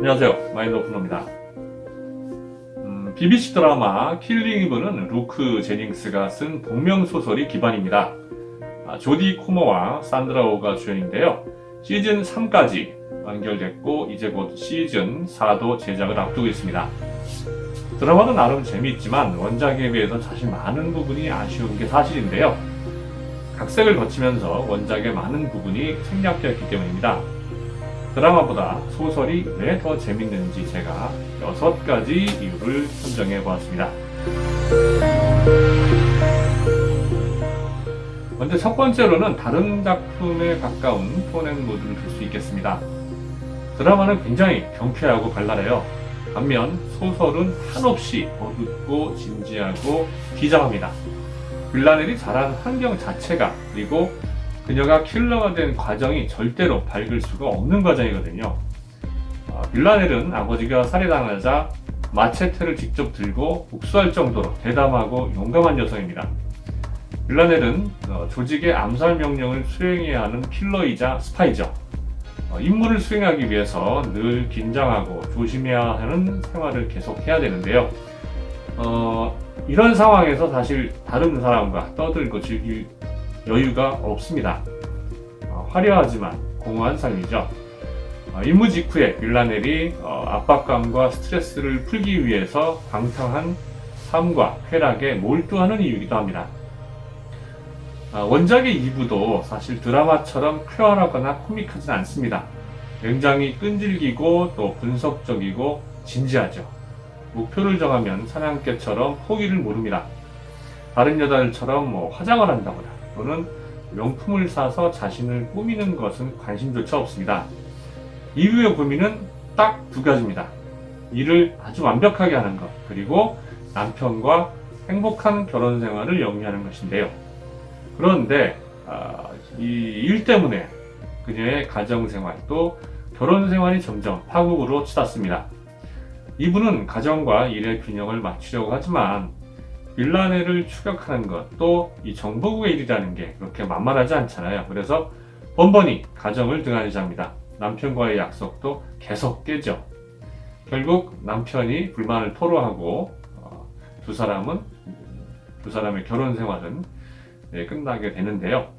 안녕하세요, 마인드 오픈러입니다. BBC 드라마 킬링 이브는 루크 제닝스가 쓴 동명 소설이 기반입니다. 조디 코머와 산드라 오가 주연인데요. 시즌 3까지 완결됐고 이제 곧 시즌 4도 제작을 앞두고 있습니다. 드라마도 나름 재미있지만 원작에 비해서 사실 많은 부분이 아쉬운 게 사실인데요. 각색을 거치면서 원작의 많은 부분이 생략되었기 때문입니다. 드라마보다 소설이 왜 더 재밌는지 제가 6가지 이유를 선정해 보았습니다. 먼저 첫 번째로는 다른 작품에 가까운 톤 앤 무드를 들 수 있겠습니다. 드라마는 굉장히 경쾌하고 발랄해요. 반면 소설은 한없이 어둡고 진지하고 비장합니다. 빌라넬이 자란 환경 자체가, 그리고 그녀가 킬러가 된 과정이 절대로 밝을 수가 없는 과정이거든요. 빌라넬은 아버지가 살해당하자 마체테를 직접 들고 복수할 정도로 대담하고 용감한 여성입니다. 빌라넬은 조직의 암살 명령을 수행해야 하는 킬러이자 스파이죠. 임무를 수행하기 위해서 늘 긴장하고 조심해야 하는 생활을 계속해야 되는데요. 이런 상황에서 사실 다른 사람과 떠들고 즐길 여유가 없습니다. 화려하지만 공허한 삶이죠. 임무 직후에 빌라넬이 압박감과 스트레스를 풀기 위해서 방탕한 삶과 쾌락에 몰두하는 이유이기도 합니다. 원작의 2부도 사실 드라마처럼 쾌활하거나 코믹하진 않습니다. 굉장히 끈질기고 또 분석적이고 진지하죠. 목표를 정하면 사냥개처럼 포기를 모릅니다. 다른 여자들처럼 화장을 한다거나 또는 명품을 사서 자신을 꾸미는 것은 관심조차 없습니다. 이후의 고민은 딱 2가지입니다. 일을 아주 완벽하게 하는 것, 그리고 남편과 행복한 결혼 생활을 영위하는 것인데요. 그런데 이 일 때문에 그녀의 가정생활 또 결혼생활이 점점 파국으로 치닫습니다. 이분은 가정과 일의 균형을 맞추려고 하지만 빌라넬을 추격하는 것, 또 이 정보국의 일이라는 게 그렇게 만만하지 않잖아요. 그래서 번번이 가정을 등한시 합니다. 남편과의 약속도 계속 깨죠. 결국 남편이 불만을 토로하고 두 사람의 결혼 생활은 끝나게 되는데요.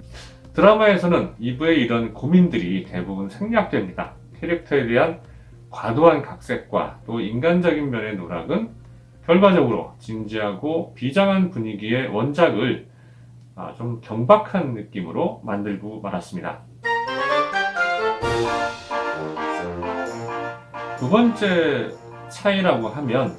드라마에서는 2부의 이런 고민들이 대부분 생략됩니다. 캐릭터에 대한 과도한 각색과 또 인간적인 면의 누락은 결과적으로 진지하고 비장한 분위기의 원작을 좀 경박한 느낌으로 만들고 말았습니다. 두 번째 차이라고 하면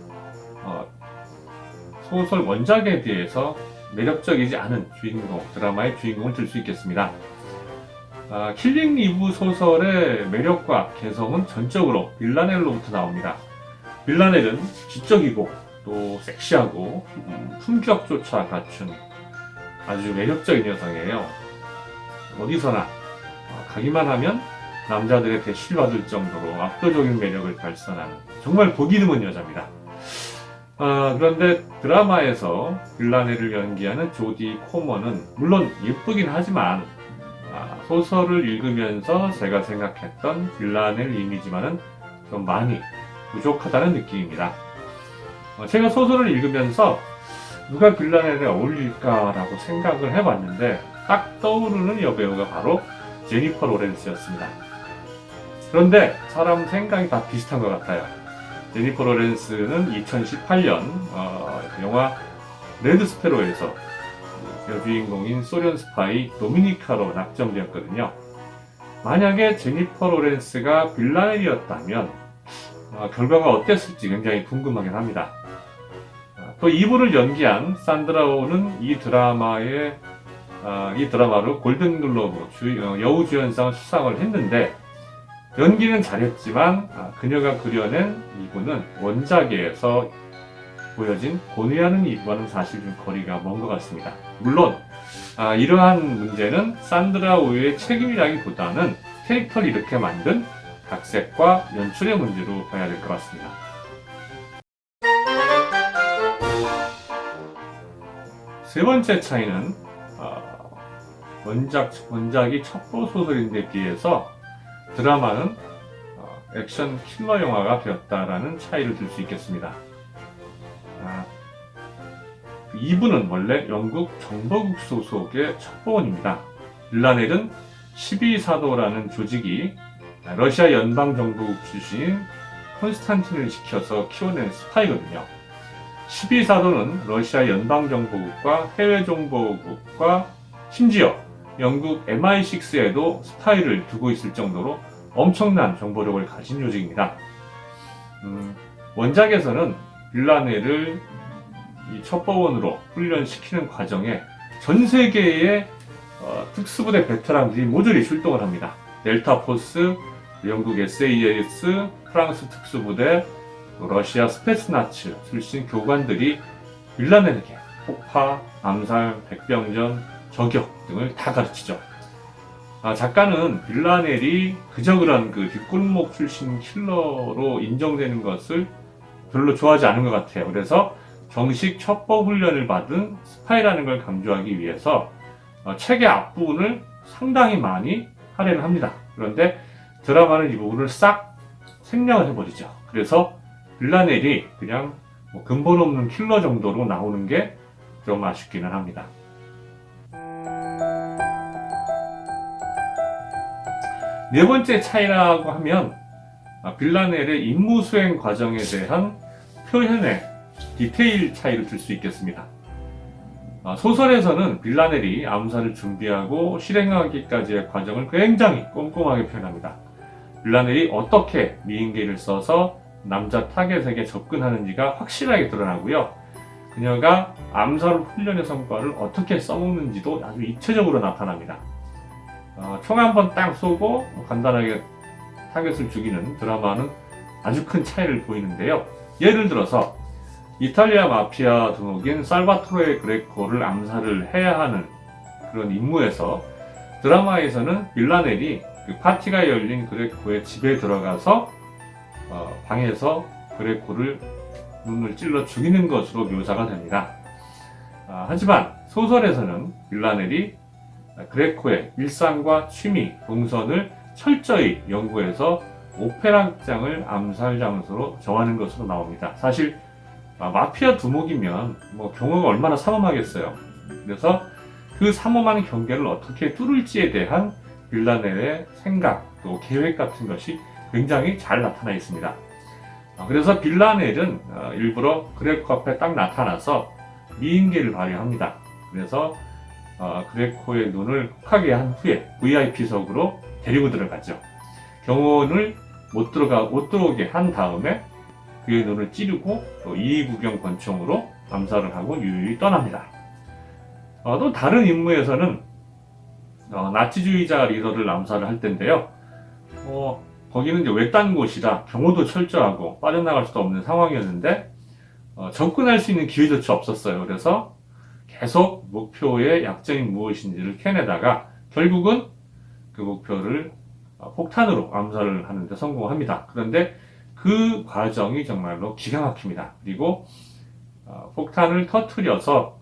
소설 원작에 비해서 매력적이지 않은 주인공, 드라마의 주인공을 들 수 있겠습니다. 킬링 이브 소설의 매력과 개성은 전적으로 빌라넬로부터 나옵니다. 빌라넬은 지적이고 또 섹시하고 품격조차 갖춘 아주 매력적인 여성이에요. 어디서나 가기만 하면 남자들의 대시를 받을 정도로 압도적인 매력을 발산하는 정말 보기 드문 여자입니다. 그런데 드라마에서 빌라넬을 연기하는 조디 코머는 물론 예쁘긴 하지만 소설을 읽으면서 제가 생각했던 빌라넬 이미지만은 좀 많이 부족하다는 느낌입니다. 제가 소설을 읽으면서 누가 빌라넬에 어울릴까라고 생각을 해봤는데 딱 떠오르는 여배우가 바로 제니퍼 로렌스였습니다. 그런데 사람 생각이 다 비슷한 것 같아요. 제니퍼 로렌스는 2018년 영화 레드 스페로에서 여주인공인 소련 스파이 도미니카로 낙점되었거든요. 만약에 제니퍼 로렌스가 빌라넬이었다면 결과가 어땠을지 굉장히 궁금하긴 합니다. 또 이분을 연기한 산드라 오는 이 드라마로 골든글로브 여우주연상을 수상을 했는데 연기는 잘했지만 그녀가 그려낸 이분은 원작에서 보여진 고뇌하는 이분과는 사실 좀 거리가 먼 것 같습니다. 물론 이러한 문제는 산드라 오의 책임이라기보다는 캐릭터를 이렇게 만든 각색과 연출의 문제로 봐야 될 것 같습니다. 세 번째 차이는 원작이 첩보 소설인데 비해서 드라마는 액션 킬러 영화가 되었다라는 차이를 들 수 있겠습니다. 2부는 원래 영국 정보국 소속의 첩보원입니다. 빌라넬은 12사도라는 조직이 러시아 연방정보국 출신 콘스탄틴을 지켜서 키워낸 스파이거든요. 12사도는 러시아 연방정보국과 해외정보국과 심지어 영국 MI6에도 스파이를 두고 있을 정도로 엄청난 정보력을 가진 조직입니다. 원작에서는 빌라넬을 이 첩보원으로 훈련시키는 과정에 전 세계의 특수부대 베테랑들이 모조리 출동을 합니다. 델타포스, 영국 SAS, 프랑스 특수부대, 러시아 스페츠나츠 출신 교관들이 빌라넬에게 폭파, 암살, 백병전, 저격 등을 다 가르치죠. 작가는 빌라넬이 그저 그런 그 뒷골목 출신 킬러로 인정되는 것을 별로 좋아하지 않은 것 같아요. 그래서 정식 첩보 훈련을 받은 스파이라는 걸 강조하기 위해서 책의 앞부분을 상당히 많이 할애를 합니다. 그런데 드라마는 이 부분을 싹 생략을 해버리죠. 그래서 빌라넬이 그냥 근본 없는 킬러 정도로 나오는 게 좀 아쉽기는 합니다. 네 번째 차이라고 하면 빌라넬의 임무 수행 과정에 대한 표현의 디테일 차이를 들 수 있겠습니다. 소설에서는 빌라넬이 암살을 준비하고 실행하기까지의 과정을 굉장히 꼼꼼하게 표현합니다. 빌라넬이 어떻게 미인계를 써서 남자 타겟에게 접근하는지가 확실하게 드러나고요. 그녀가 암살 훈련의 성과를 어떻게 써먹는지도 아주 입체적으로 나타납니다. 총 한 번 딱 쏘고 간단하게 타겟을 죽이는 드라마는 아주 큰 차이를 보이는데요. 예를 들어서 이탈리아 마피아 두목인 살바토레 그레코를 암살을 해야 하는 그런 임무에서 드라마에서는 빌라넬이 그 파티가 열린 그레코의 집에 들어가서 방에서 그레코를 눈을 찔러 죽이는 것으로 묘사가 됩니다. 하지만 소설에서는 빌라넬이 그레코의 일상과 취미, 동선을 철저히 연구해서 오페라장을 암살 장소로 정하는 것으로 나옵니다. 사실 마피아 두목이면 경호가 얼마나 삼엄하겠어요. 그래서 그 삼엄한 경계를 어떻게 뚫을지에 대한 빌라넬의 생각, 또 계획 같은 것이 굉장히 잘 나타나 있습니다. 그래서 빌라넬은 일부러 그레코 앞에 딱 나타나서 미인계를 발휘합니다. 그래서 그레코의 눈을 혹하게 한 후에 VIP석으로 데리고 들어가죠. 경호원을 못 들어오게 한 다음에 그의 눈을 찌르고 또 이의구경 권총으로 암살을 하고 유유히 떠납니다. 또 다른 임무에서는 나치주의자 리더를 암살을 할 텐데요. 거기는 이제 외딴 곳이라 경호도 철저하고 빠져나갈 수도 없는 상황이었는데 접근할 수 있는 기회조차 없었어요. 그래서 계속 목표의 약점이 무엇인지를 캐내다가 결국은 그 목표를 폭탄으로 암살을 하는데 성공합니다. 그런데 그 과정이 정말로 기가 막힙니다. 그리고 폭탄을 터뜨려서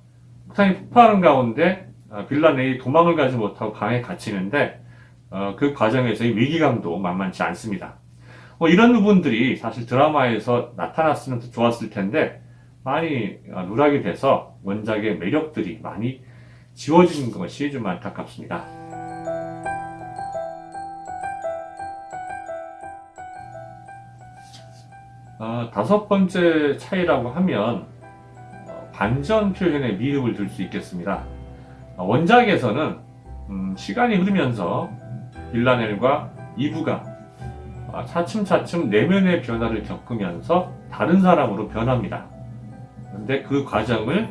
폭탄이 폭발하는 가운데 빌라넬이 도망을 가지 못하고 강에 갇히는데 그 과정에서의 위기감도 만만치 않습니다. 이런 부분들이 사실 드라마에서 나타났으면 더 좋았을 텐데 많이 누락이 돼서 원작의 매력들이 많이 지워지는 것이 좀 안타깝습니다. 다섯 번째 차이라고 하면 반전 표현의 미흡을 들 수 있겠습니다. 원작에서는 시간이 흐르면서 빌라넬과 이브가 차츰차츰 내면의 변화를 겪으면서 다른 사람으로 변합니다. 그런데 그 과정을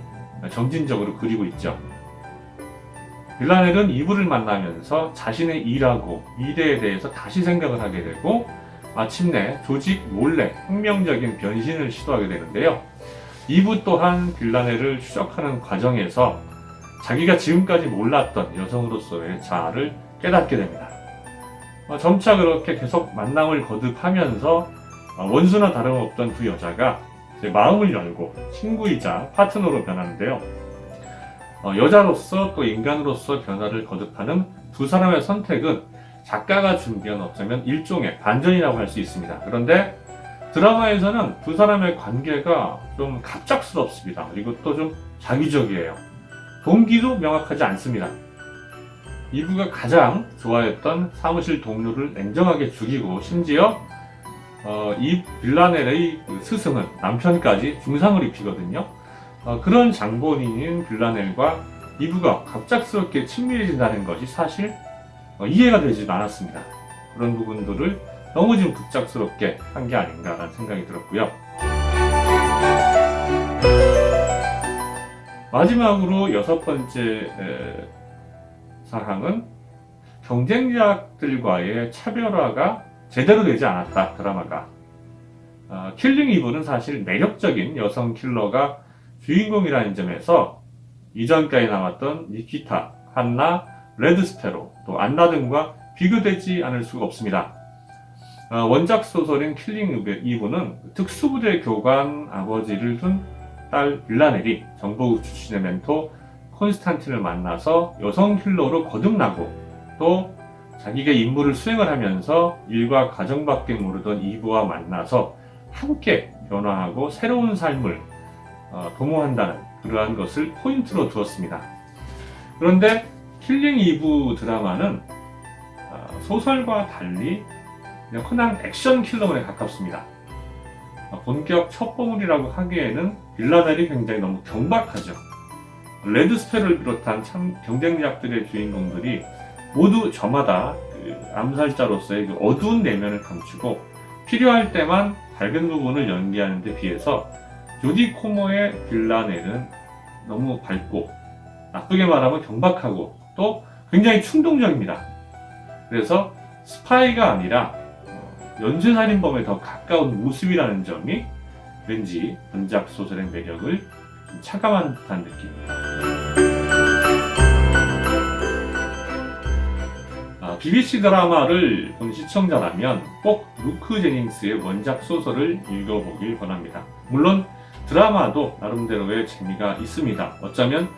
점진적으로 그리고 있죠. 빌라넬은 이브를 만나면서 자신의 일하고 미래에 대해서 다시 생각을 하게 되고 마침내 조직 몰래 혁명적인 변신을 시도하게 되는데요. 이브 또한 빌라넬을 추적하는 과정에서 자기가 지금까지 몰랐던 여성으로서의 자아를 깨닫게 됩니다. 점차 그렇게 계속 만남을 거듭하면서 원수나 다름없던 두 여자가 마음을 열고 친구이자 파트너로 변하는데요. 여자로서 또 인간으로서 변화를 거듭하는 두 사람의 선택은 작가가 준비한 어쩌면 일종의 반전이라고 할 수 있습니다. 그런데 드라마에서는 두 사람의 관계가 좀 갑작스럽습니다. 그리고 또 좀 자기적이에요. 동기도 명확하지 않습니다. 이브가 가장 좋아했던 사무실 동료를 냉정하게 죽이고 심지어 이 빌라넬의 그 스승은 남편까지 중상을 입히거든요. 그런 장본인인 빌라넬과 이브가 갑작스럽게 친밀해진다는 것이 사실 이해가 되지 않았습니다. 그런 부분들을 너무 좀 급작스럽게 한 게 아닌가라는 생각이 들었고요. 마지막으로 6번째 사항은 경쟁자들과의 차별화가 제대로 되지 않았다, 드라마가. 킬링 이브는 사실 매력적인 여성 킬러가 주인공이라는 점에서 이전까지 나왔던 니키타, 한나, 레드 스페로, 또 안나 등과 비교되지 않을 수가 없습니다. 원작 소설인 킬링 이브는 특수부대 교관 아버지를 둔 딸 빌라넬이 정보국 출신의 멘토 콘스탄틴을 만나서 여성 킬러로 거듭나고 또 자기가 임무를 수행을 하면서 일과 가정밖에 모르던 이브와 만나서 함께 변화하고 새로운 삶을 도모한다는 그러한 것을 포인트로 두었습니다. 그런데 킬링 이브 드라마는 소설과 달리 그냥 흔한 액션 킬러물에 가깝습니다. 본격 첩보물이라고 하기에는 빌라넬이 굉장히 너무 경박하죠. 레드 스페를 비롯한 참 경쟁작들의 주인공들이 모두 저마다 그 암살자로서의 그 어두운 내면을 감추고 필요할 때만 밝은 부분을 연기하는 데 비해서 조디 코모의 빌라넬은 너무 밝고 나쁘게 말하면 경박하고 또 굉장히 충동적입니다. 그래서 스파이가 아니라 연쇄살인범에 더 가까운 모습이라는 점이 왠지 원작 소설의 매력을 좀 차감하는 듯한 느낌입니다. BBC 드라마를 본 시청자라면 꼭 루크 제닝스의 원작 소설을 읽어보길 권합니다. 물론 드라마도 나름대로의 재미가 있습니다. 어쩌면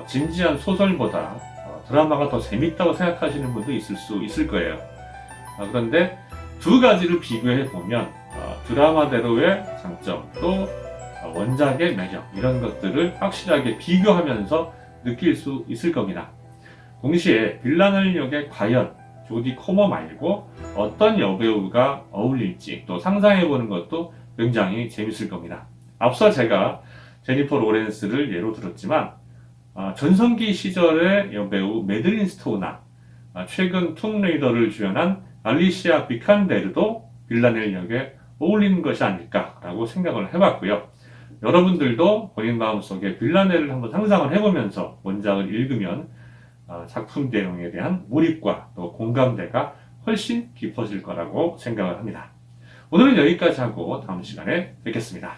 진지한 소설보다 드라마가 더 재밌다고 생각하시는 분도 있을 수 있을 거예요. 그런데 두 가지를 비교해 보면 드라마대로의 장점 또 원작의 매력 이런 것들을 확실하게 비교하면서 느낄 수 있을 겁니다. 동시에 빌라넬 역에 과연 조디 코모 말고 어떤 여배우가 어울릴지 또 상상해보는 것도 굉장히 재밌을 겁니다. 앞서 제가 제니퍼 로렌스를 예로 들었지만 전성기 시절의 여배우 매들린 스토우나 최근 툼레이더를 주연한 알리시아 비칸데르도 빌라넬 역에 어울리는 것이 아닐까라고 생각을 해봤고요. 여러분들도 본인 마음속에 빌라넬을 한번 상상을 해보면서 원작을 읽으면 작품 내용에 대한 몰입과 또 공감대가 훨씬 깊어질 거라고 생각을 합니다. 오늘은 여기까지 하고 다음 시간에 뵙겠습니다.